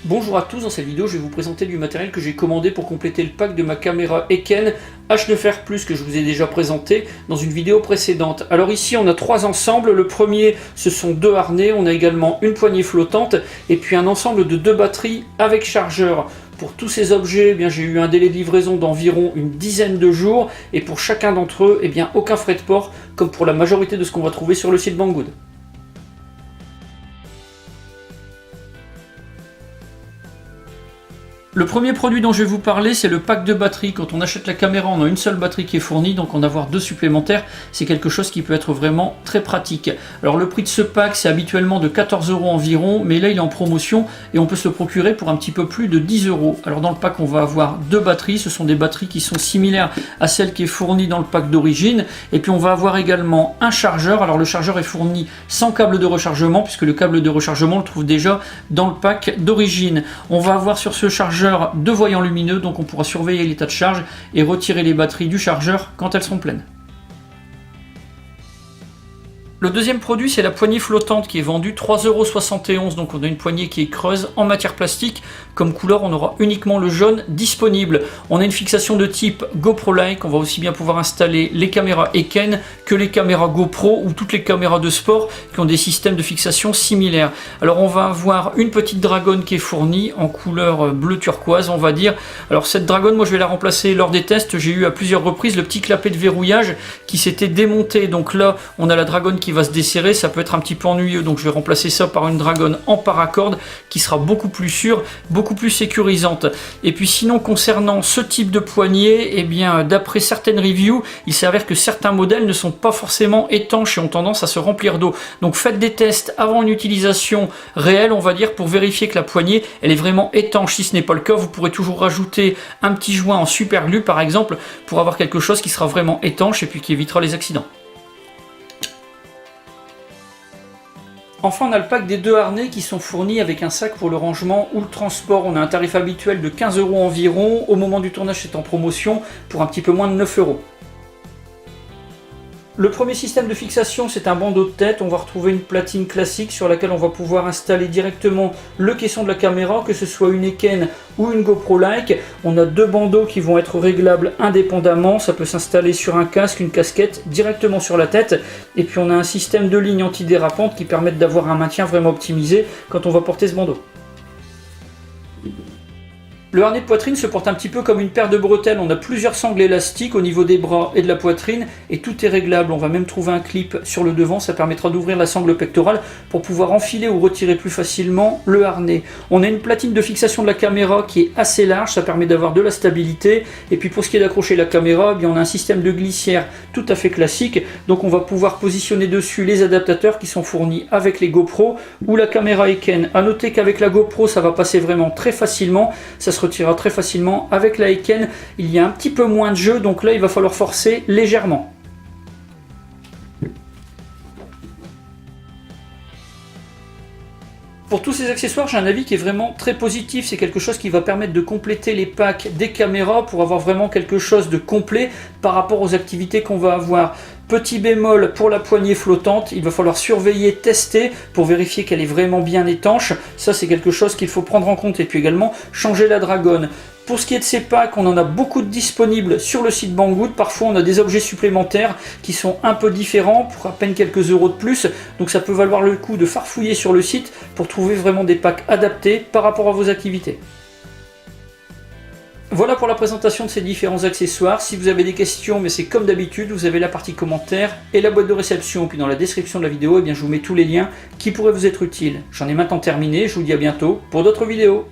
Bonjour à tous, dans cette vidéo je vais vous présenter du matériel que j'ai commandé pour compléter le pack de ma caméra Eken H9R+, que je vous ai déjà présenté dans une vidéo précédente. Alors ici on a trois ensembles, le premier ce sont deux harnais, on a également une poignée flottante et puis un ensemble de deux batteries avec chargeur. Pour tous ces objets, eh bien, j'ai eu un délai de livraison d'environ une dizaine de jours et pour chacun d'entre eux, eh bien, aucun frais de port comme pour la majorité de ce qu'on va trouver sur le site Banggood. Le premier produit dont je vais vous parler, c'est le pack de batteries. Quand on achète la caméra, on a une seule batterie qui est fournie, donc en avoir deux supplémentaires, c'est quelque chose qui peut être vraiment très pratique. Alors le prix de ce pack, c'est habituellement de 14 € environ, mais là il est en promotion et on peut se le procurer pour un petit peu plus de 10 €. Alors dans le pack, on va avoir deux batteries, ce sont des batteries qui sont similaires à celle qui est fournie dans le pack d'origine, et puis on va avoir également un chargeur. Alors le chargeur est fourni sans câble de rechargement, puisque le câble de rechargement on le trouve déjà dans le pack d'origine. On va avoir sur ce chargeur deux voyants lumineux, donc on pourra surveiller l'état de charge et retirer les batteries du chargeur quand elles sont pleines. Le deuxième produit, c'est la poignée flottante qui est vendue 3,71 €, donc on a une poignée qui est creuse en matière plastique. Comme couleur, on aura uniquement le jaune disponible. On a une fixation de type GoPro-like, on va aussi bien pouvoir installer les caméras Eken que les caméras GoPro ou toutes les caméras de sport qui ont des systèmes de fixation similaires. Alors on va avoir une petite dragonne qui est fournie en couleur bleu turquoise, on va dire. Alors cette dragonne, moi je vais la remplacer lors des tests. J'ai eu à plusieurs reprises le petit clapet de verrouillage qui s'était démonté. Donc là, on a la dragonne qui va se desserrer, ça peut être un petit peu ennuyeux, donc je vais remplacer ça par une dragonne en paracorde qui sera beaucoup plus sûre, beaucoup plus sécurisante. Et puis sinon, concernant ce type de poignée, eh bien d'après certaines reviews, il s'avère que certains modèles ne sont pas forcément étanches et ont tendance à se remplir d'eau. Donc faites des tests avant une utilisation réelle, on va dire, pour vérifier que la poignée elle est vraiment étanche. Si ce n'est pas le cas, vous pourrez toujours rajouter un petit joint en super glue par exemple pour avoir quelque chose qui sera vraiment étanche et puis qui évitera les accidents. Enfin, on a le pack des deux harnais qui sont fournis avec un sac pour le rangement ou le transport. On a un tarif habituel de 15 € environ. Au moment du tournage, c'est en promotion pour un petit peu moins de 9 €. Le premier système de fixation, c'est un bandeau de tête. On va retrouver une platine classique sur laquelle on va pouvoir installer directement le caisson de la caméra, que ce soit une Eken ou une GoPro-like. On a deux bandeaux qui vont être réglables indépendamment. Ça peut s'installer sur un casque, une casquette, directement sur la tête. Et puis on a un système de lignes antidérapantes qui permettent d'avoir un maintien vraiment optimisé quand on va porter ce bandeau. Le harnais de poitrine se porte un petit peu comme une paire de bretelles. On a plusieurs sangles élastiques au niveau des bras et de la poitrine et tout est réglable. On va même trouver un clip sur le devant, ça permettra d'ouvrir la sangle pectorale pour pouvoir enfiler ou retirer plus facilement le harnais. On a une platine de fixation de la caméra qui est assez large, ça permet d'avoir de la stabilité. Et puis pour ce qui est d'accrocher la caméra, eh bien on a un système de glissière tout à fait classique. Donc on va pouvoir positionner dessus les adaptateurs qui sont fournis avec les GoPro ou la caméra Eken. A noter qu'avec la GoPro, ça va passer vraiment très facilement. Ça se retirera très facilement. Avec la Eken, il y a un petit peu moins de jeu, donc là il va falloir forcer légèrement. Pour tous ces accessoires, j'ai un avis qui est vraiment très positif. C'est quelque chose qui va permettre de compléter les packs des caméras pour avoir vraiment quelque chose de complet par rapport aux activités qu'on va avoir. Petit bémol pour la poignée flottante, il va falloir surveiller, tester pour vérifier qu'elle est vraiment bien étanche. Ça, c'est quelque chose qu'il faut prendre en compte. Et puis également, changer la dragonne. Pour ce qui est de ces packs, on en a beaucoup de disponibles sur le site Banggood. Parfois, on a des objets supplémentaires qui sont un peu différents pour à peine quelques euros de plus. Donc ça peut valoir le coup de farfouiller sur le site pour trouver vraiment des packs adaptés par rapport à vos activités. Voilà pour la présentation de ces différents accessoires. Si vous avez des questions, mais c'est comme d'habitude, vous avez la partie commentaires et la boîte de réception. Puis dans la description de la vidéo, eh bien, je vous mets tous les liens qui pourraient vous être utiles. J'en ai maintenant terminé, je vous dis à bientôt pour d'autres vidéos.